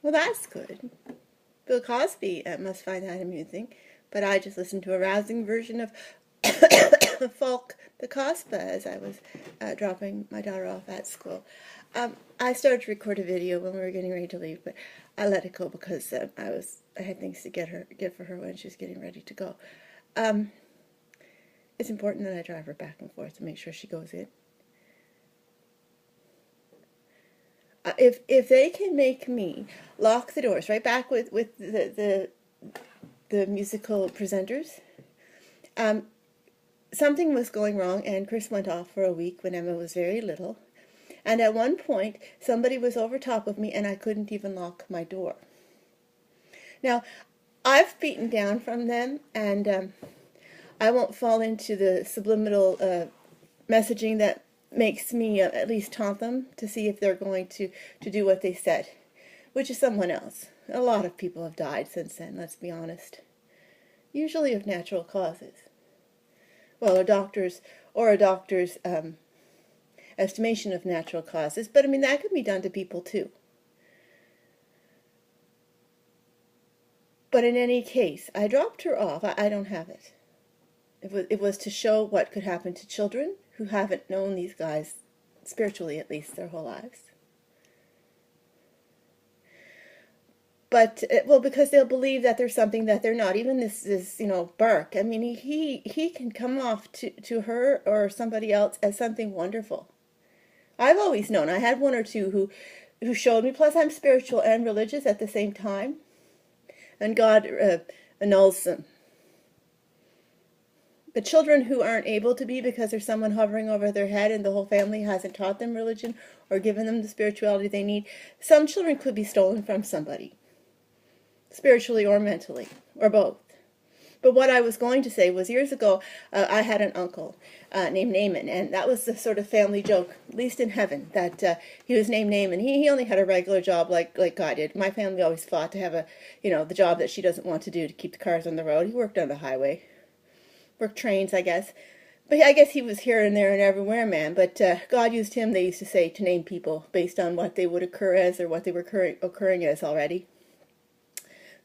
Well, that's good. Bill Cosby must find that amusing, but I just listened to a rousing version of Folk the Cospa as I was dropping my daughter off at school. I started to record a video when we were getting ready to leave, but I let it go because I had things to get for her when she was getting ready to go. It's important that I drive her back and forth to make sure she goes in. If they can make me lock the doors right back with the musical presenters, something was going wrong, and Chris went off for a week when Emma was very little. And at one point, somebody was over top of me, and I couldn't even lock my door. Now, I've beaten down from them, and I won't fall into the subliminal messaging that makes me at least taunt them to see if they're going to do what they said, which is someone else. A lot of people have died since then, let's be honest. Usually of natural causes. Well, a doctor's estimation of natural causes, but I mean, that could be done to people too. But in any case, I dropped her off. I don't have it. It was to show what could happen to children who haven't known these guys, spiritually at least, their whole lives. But, well, because they'll believe that there's something that they're not. Even this Burke, I mean, he can come off to her or somebody else as something wonderful. I've always known. I had one or two who showed me, plus I'm spiritual and religious at the same time. And God annuls them. The children who aren't able to be because there's someone hovering over their head and the whole family hasn't taught them religion or given them the spirituality they need, some children could be stolen from somebody, spiritually or mentally, or both. But what I was going to say was years ago, I had an uncle named Naaman, and that was the sort of family joke, at least in heaven, that he was named Naaman. He only had a regular job like I did. My family always fought to have the job that she doesn't want to do to keep the cars on the road. He worked on the highway. Worked trains, I guess. But I guess he was here and there and everywhere, man. But God used him, they used to say, to name people based on what they would occur as or what they were occurring as already.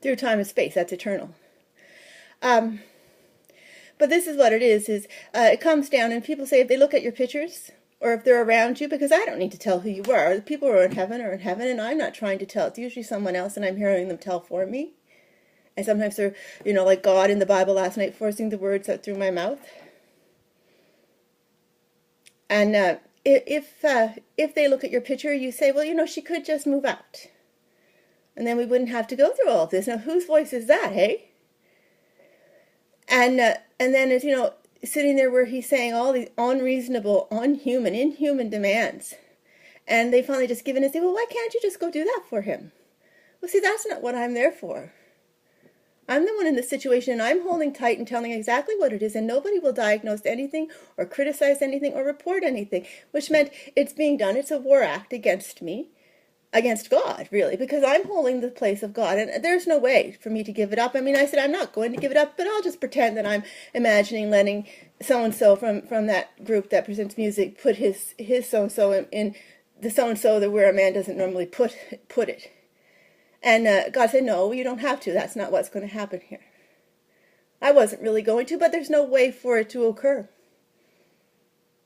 Through time and space, that's eternal. But this is what it is it comes down and people say if they look at your pictures or if they're around you, because I don't need to tell who you are. The people who are in heaven and I'm not trying to tell. It's usually someone else and I'm hearing them tell for me. And sometimes they're, like God in the Bible last night, forcing the words out through my mouth. And if they look at your picture, you say, well, she could just move out. And then we wouldn't have to go through all of this. Now, whose voice is that, hey? And then, as sitting there where he's saying all these unreasonable, inhuman demands. And they finally just give in and say, well, why can't you just go do that for him? Well, see, that's not what I'm there for. I'm the one in the situation, and I'm holding tight and telling exactly what it is, and nobody will diagnose anything or criticize anything or report anything, which meant it's being done. It's a war act against me, against God, really, because I'm holding the place of God, and there's no way for me to give it up. I mean, I said I'm not going to give it up, but I'll just pretend that I'm imagining letting so-and-so from that group that presents music put his so-and-so in the so-and-so where a man doesn't normally put it. And God said, no, you don't have to. That's not what's going to happen here. I wasn't really going to, but there's no way for it to occur.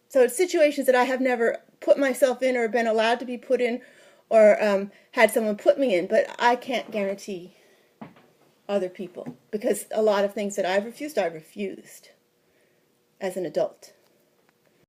So it's situations that I have never put myself in or been allowed to be put in or had someone put me in, but I can't guarantee other people because a lot of things that I've refused as an adult.